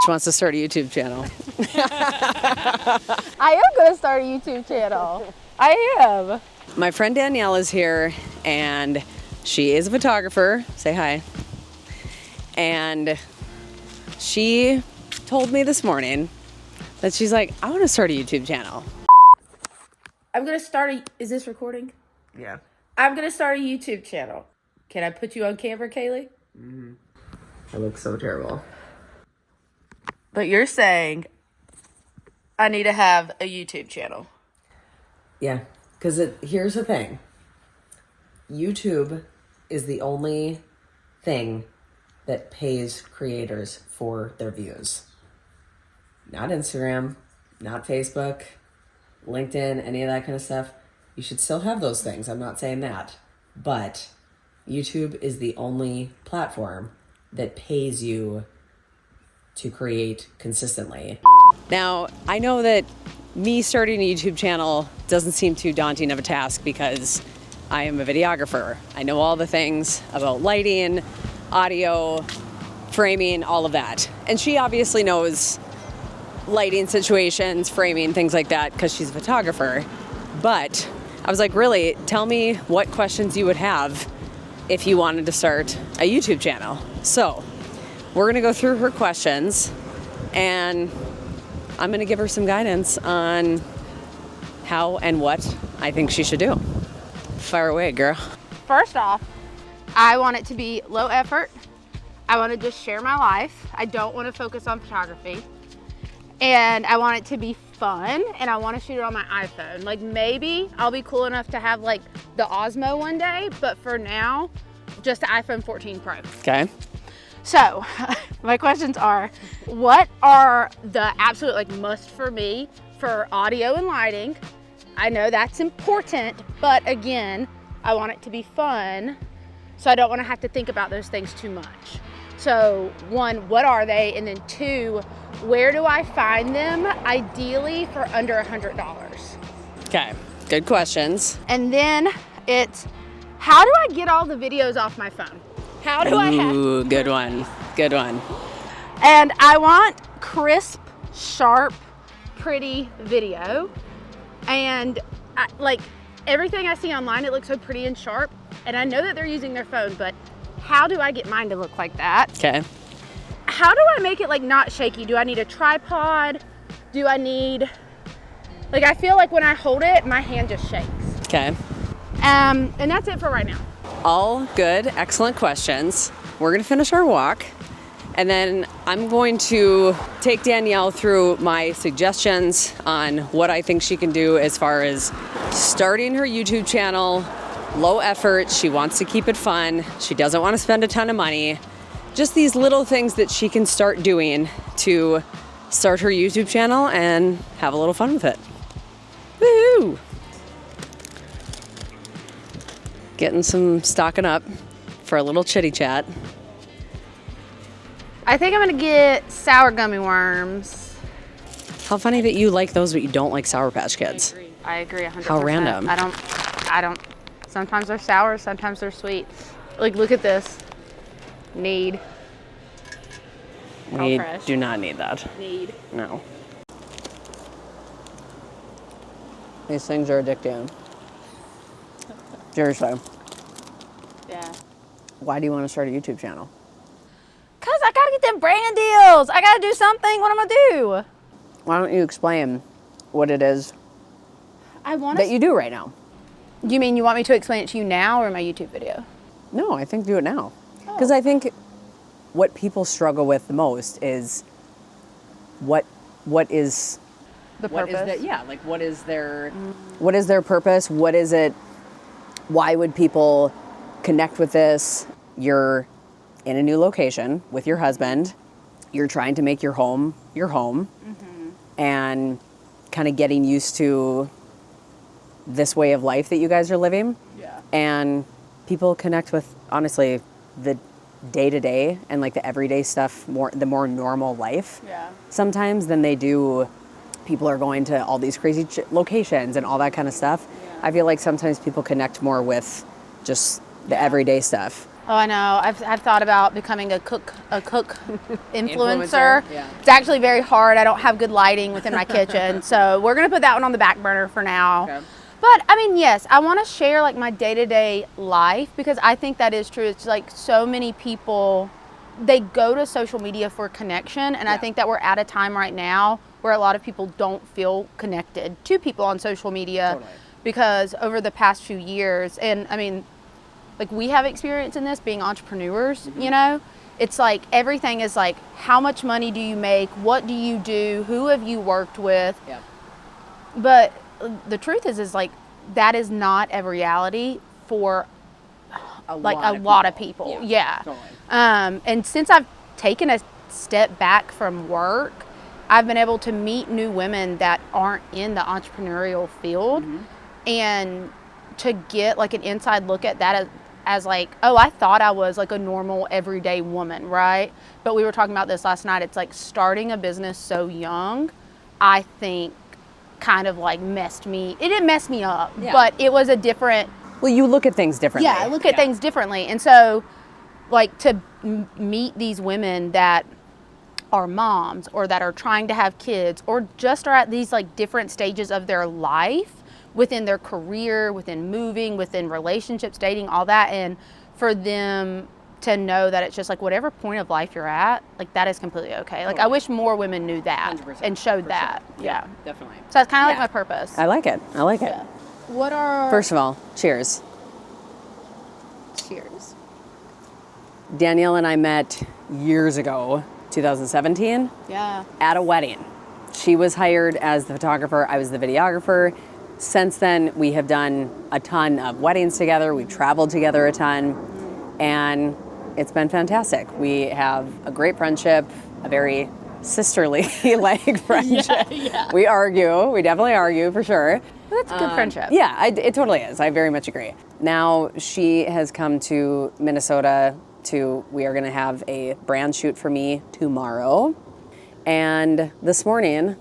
just wants to start a YouTube channel. I am going to start a YouTube channel. I am. My friend Danielle is here, and she is a photographer. Say hi. And she told me this morning that she's like, I want to start a YouTube channel. I'm going to start is this recording? Yeah. I'm going to start a YouTube channel. Can I put you on camera, Kaylee? Mm-hmm. I look so terrible. But you're saying I need to have a YouTube channel. Yeah, because here's the thing. YouTube is the only thing that pays creators for their views. Not Instagram, not Facebook, LinkedIn, any of that kind of stuff. You should still have those things. I'm not saying that. But YouTube is the only platform that pays you to create consistently. Now, I know that me starting a YouTube channel doesn't seem too daunting of a task because I am a videographer. I know all the things about lighting, audio, framing, all of that. And she obviously knows lighting situations, framing, things like that because she's a photographer. But I was like, really, tell me what questions you would have if you wanted to start a YouTube channel. So we're gonna go through her questions and I'm gonna give her some guidance on how and what I think she should do. Fire away, girl. First off, I want it to be low effort. I want to just share my life. I don't want to focus on photography. And I want it to be fun, and I want to shoot it on my iPhone. Like, maybe I'll be cool enough to have like the Osmo one day, but for now, just the iPhone 14 Pro. Okay. So my questions are, what are the absolute like must for me for audio and lighting? I know that's important, but again, I want it to be fun, so I don't want to have to think about those things too much. So one, what are they? And then two, where do I find them? Ideally for under $100. Okay, good questions. And then it's, how do I get all the videos off my phone? How do I have? Ooh, good one, good one. And I want crisp, sharp, pretty video. And like everything I see online, it looks so pretty and sharp. And I know that they're using their phone, but how do I get mine to look like that? Okay. How do I make it like not shaky? Do I need a tripod? Do I need, like, I feel like when I hold it, my hand just shakes. Okay. And that's it for right now. All good, excellent questions. We're gonna finish our walk, and then I'm going to take Danielle through my suggestions on what I think she can do as far as starting her YouTube channel, low effort, she wants to keep it fun, she doesn't want to spend a ton of money. Just these little things that she can start doing to start her YouTube channel and have a little fun with it. Woohoo! Getting some stocking up for a little chitty chat. I think I'm gonna get sour gummy worms. How funny that you like those but you don't like Sour Patch Kids. I agree 100%. How random. I don't, sometimes they're sour, sometimes they're sweet. Like, look at this. Need. We do not need that. Need. No. These things are addicting. Seriously. Yeah. Why do you want to start a YouTube channel? Cause I gotta get them brand deals. I gotta do something. What am I gonna do? Why don't you explain what it is I want that you do right now? You mean you want me to explain it to you now or in my YouTube video? No, I think do it now. Because I think what people struggle with the most is what is The what is purpose. that? Yeah, like what is their purpose? What is it? Why would people connect with this? You're in a new location with your husband. You're trying to make your home your home, and kind of getting used to this way of life that you guys are living. Yeah. And people connect with, honestly, the day-to-day and like the everyday stuff, the more normal life Yeah. sometimes than they do. People are going to all these crazy locations and all that kind of stuff. Yeah. I feel like sometimes people connect more with just the everyday stuff. Oh, I know. I've thought about becoming a cook influencer. Yeah. It's actually very hard. I don't have good lighting within my kitchen, so we're gonna put that one on the back burner for now. Okay. But I mean, yes, I want to share like my day-to-day life because I think that is true. It's like so many people, they go to social media for connection, and I think that we're at a time right now where a lot of people don't feel connected to people on social media. Totally. Because over the past few years, and I mean, like we have experience in this being entrepreneurs, you know, it's like everything is like, how much money do you make? What do you do? Who have you worked with? Yeah. But the truth is like, that is not a reality for a lot of people. Yeah. Totally. And since I've taken a step back from work, I've been able to meet new women that aren't in the entrepreneurial field and to get like an inside look at that as like, oh, I thought I was like a normal everyday woman, right? But we were talking about this last night. It's like starting a business so young, I think kind of like messed me. It didn't mess me up, but it was a different. Well, you look at things differently. Yeah, I look at things differently. And so like to meet these women that are moms or that are trying to have kids or just are at these like different stages of their life within their career, within moving, within relationships, dating, all that. And for them to know that it's just like whatever point of life you're at, like that is completely okay. Like I wish more women knew that 100%, and showed that. Sure. Yeah, definitely. So that's kind of like my purpose. I like it. I like it. Yeah. What are... First of all, cheers. Cheers. Danielle and I met years ago, 2017, at a wedding. She was hired as the photographer. I was the videographer. Since then, we have done a ton of weddings together. We've traveled together a ton, and it's been fantastic. We have a great friendship, a very sisterly like friendship. We argue. We definitely argue for sure. That's a good friendship. Yeah, it totally is. I very much agree. Now she has come to Minnesota we are going to have a brand shoot for me tomorrow. And this morning,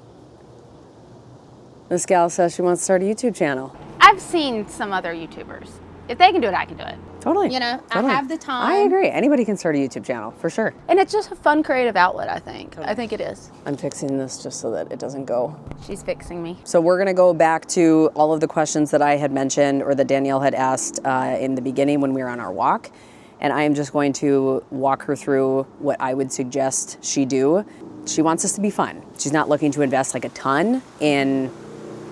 this gal says she wants to start a YouTube channel. I've seen some other YouTubers. If they can do it, I can do it. Totally. You know, totally. I have the time. I agree. Anybody can start a YouTube channel, for sure. And it's just a fun creative outlet, I think. Totally. I think it is. I'm fixing this just so that it doesn't go. She's fixing me. So we're going to go back to all of the questions that I had mentioned or that Danielle had asked in the beginning when we were on our walk. And I am just going to walk her through what I would suggest she do. She wants this to be fun. She's not looking to invest like a ton in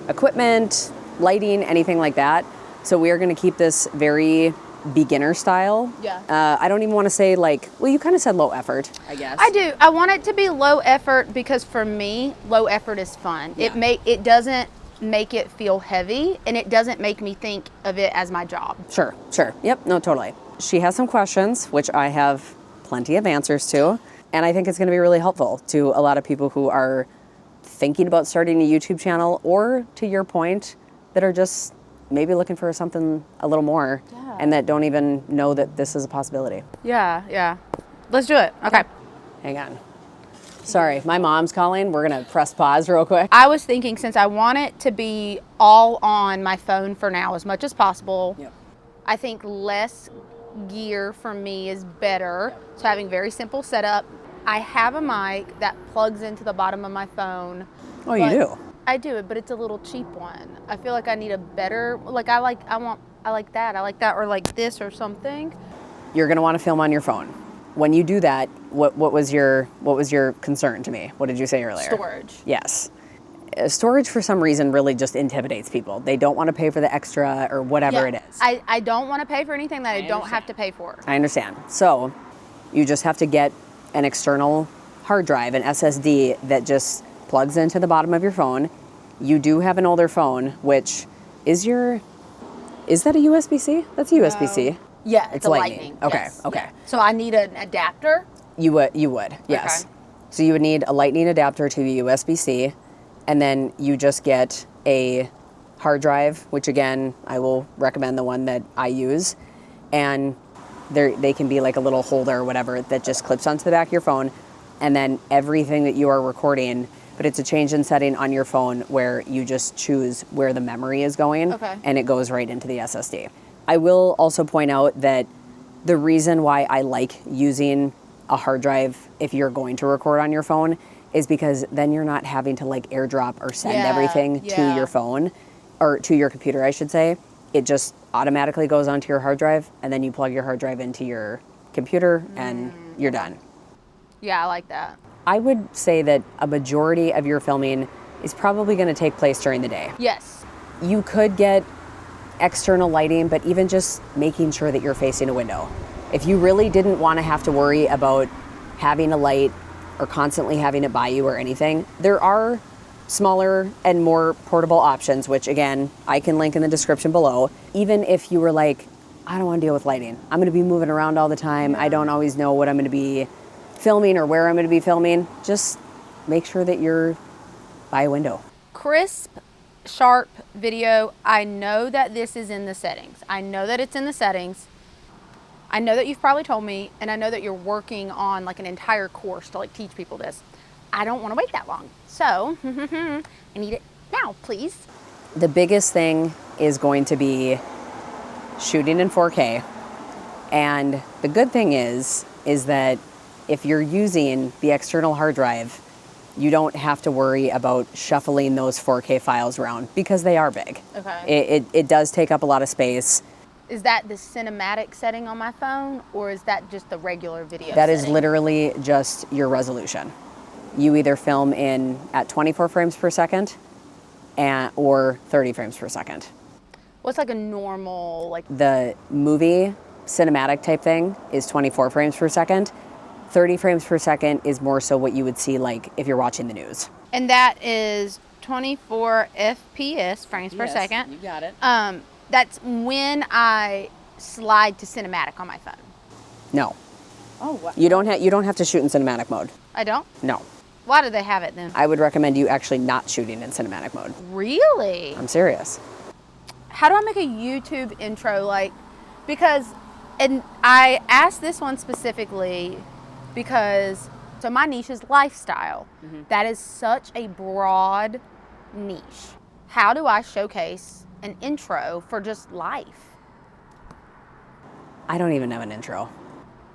equipment, lighting, anything like that. So we are going to keep this very beginner style. Yeah. I don't even want to say like, well, you kind of said low effort, I guess. I do. I want it to be low effort because for me, low effort is fun. Yeah. It doesn't make it feel heavy and it doesn't make me think of it as my job. Sure. Yep, no, totally. She has some questions, which I have plenty of answers to. And I think it's going to be really helpful to a lot of people who are thinking about starting a YouTube channel or, to your point, that are just maybe looking for something a little more and that don't even know that this is a possibility. Yeah. Let's do it. Okay. Hang on. Sorry, my mom's calling. We're going to press pause real quick. I was thinking since I want it to be all on my phone for now as much as possible, I think less gear for me is better. So having very simple setup. I have a mic that plugs into the bottom of my phone. Oh, you do? I do it, but it's a little cheap one. I feel like I need a better, like I like that, or like this or something. You're going to want to film on your phone. When you do that, what was your concern to me? What did you say earlier? Storage. Yes. Storage for some reason really just intimidates people. They don't want to pay for the extra or whatever it is. I don't want to pay for anything that I don't have to pay for. I understand. So you just have to get an external hard drive, an SSD that just plugs into the bottom of your phone. You do have an older phone, which is that a USB-C? That's a USB-C. Yeah, it's a lightning. Okay, yes. okay. Yeah. So I need an adapter? You would, yes. Okay. So you would need a lightning adapter to a USB-C, and then you just get a hard drive, which again, I will recommend the one that I use, and they can be like a little holder or whatever that just clips onto the back of your phone, and then everything that you are recording, but it's a change in setting on your phone where you just choose where the memory is going, and it goes right into the SSD. I will also point out that the reason why I like using a hard drive if you're going to record on your phone is because then you're not having to like airdrop or send everything to your phone, or to your computer, I should say. It just automatically goes onto your hard drive, and then you plug your hard drive into your computer and you're done. Yeah, I like that. I would say that a majority of your filming is probably going to take place during the day. Yes. You could get external lighting, but even just making sure that you're facing a window. If you really didn't want to have to worry about having a light or constantly having it by you or anything, there are smaller and more portable options, which again, I can link in the description below. Even if you were like, I don't want to deal with lighting. I'm going to be moving around all the time. I don't always know what I'm going to be filming or where I'm going to be filming. Just make sure that you're by a window. Crisp, sharp video. I know that this is in the settings. I know that it's in the settings. I know that you've probably told me, and I know that you're working on like an entire course to like teach people this. I don't want to wait that long. So I need it now, please. The biggest thing is going to be shooting in 4K. And the good thing is that if you're using the external hard drive, you don't have to worry about shuffling those 4K files around because they are big. Okay. It does take up a lot of space. Is that the cinematic setting on my phone, or is that just the regular video That setting? is literally just your resolution. You either film at 24 frames per second or 30 frames per second. What's like a normal, like... The movie cinematic type thing is 24 frames per second. 30 frames per second is more so what you would see like if you're watching the news. And that is 24 FPS, frames per second. You got it. That's when I slide to cinematic on my phone. No. Oh, what? You don't have to shoot in cinematic mode. I don't? No. Why do they have it then? I would recommend you actually not shooting in cinematic mode. Really? I'm serious. How do I make a YouTube intro? Like, because, and I asked this one specifically because, so my niche is lifestyle. That is such a broad niche. How do I showcase an intro for just life? I don't even have an intro.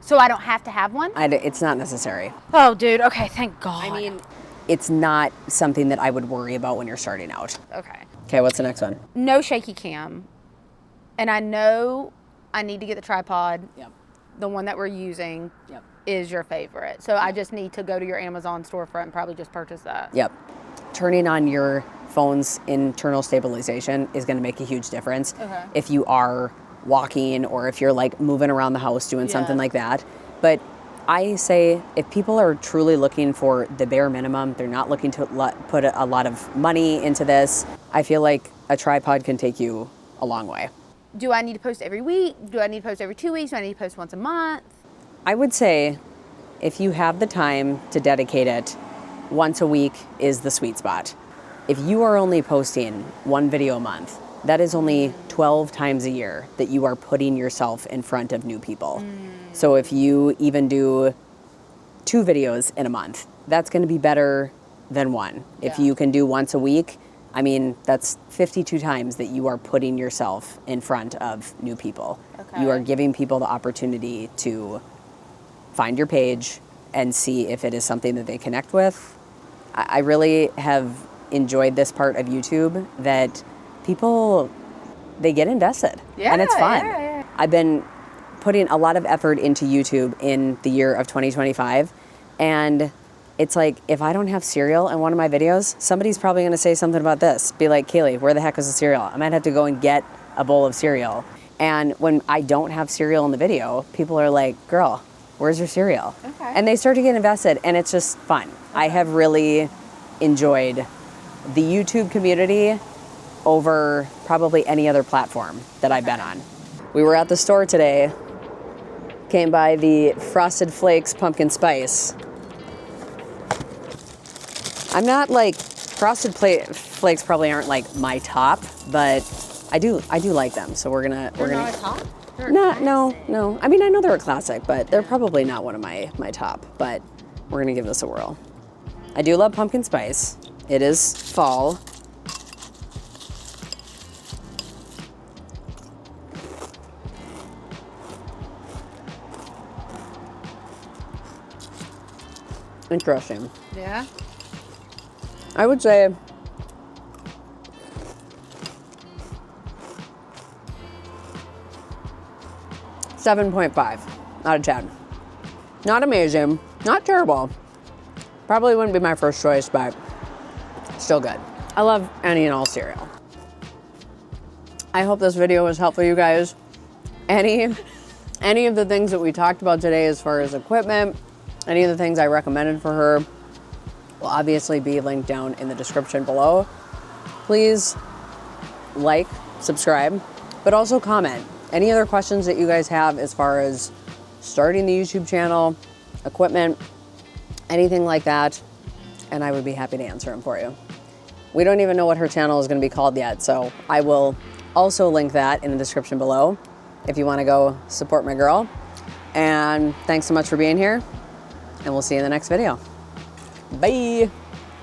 So I don't have to have one? It's not necessary. Oh, dude. Okay, thank God. I mean, it's not something that I would worry about when you're starting out. Okay. Okay, what's the next one? No shaky cam. And I know I need to get the tripod. Yep. The one that we're using Yep. is your favorite. So I just need to go to your Amazon storefront and probably just purchase that. Yep. Turning on your phone's internal stabilization is going to make a huge difference. Okay. If you are walking or if you're like moving around the house doing something like that. But I say if people are truly looking for the bare minimum, they're not looking to put a lot of money into this, I feel like a tripod can take you a long way. Do I need to post every week? Do I need to post every 2 weeks? Do I need to post once a month? I would say if you have the time to dedicate it, once a week is the sweet spot. If you are only posting one video a month, that is only 12 times a year that you are putting yourself in front of new people. So if you even do 2 videos in a month, that's going to be better than one. If you can do once a week, I mean, that's 52 times that you are putting yourself in front of new people. Okay. You are giving people the opportunity to find your page and see if it is something that they connect with. I really have enjoyed this part of YouTube that people, they get invested. And it's fun. Yeah. I've been putting a lot of effort into YouTube in the year of 2025. And it's like, if I don't have cereal in one of my videos, somebody's probably going to say something about this. Be like, Kaylee, where the heck is the cereal? I might have to go and get a bowl of cereal. And when I don't have cereal in the video, people are like, girl, where's your cereal? Okay. And they start to get invested, and it's just fun. Okay. I have really enjoyed the YouTube community over probably any other platform that I've been on. We were at the store today, came by the Frosted Flakes pumpkin spice. I'm not like, Frosted Flakes probably aren't like my top, but I do like them. So we're gonna Not a top? No. I mean, I know they're a classic, but they're probably not one of my top, but we're gonna give this a whirl. I do love pumpkin spice. It is fall. Interesting. Yeah. I would say 7.5 out of 10. Not amazing, not terrible. Probably wouldn't be my first choice, but still good. I love any and all cereal. I hope this video was helpful, you guys. Any of the things that we talked about today as far as equipment, any of the things I recommended for her will obviously be linked down in the description below. Please like, subscribe, but also comment. Any other questions that you guys have as far as starting the YouTube channel, equipment, anything like that, and I would be happy to answer them for you. We don't even know what her channel is going to be called yet, so I will also link that in the description below if you want to go support my girl. And thanks so much for being here, and we'll see you in the next video. Bye.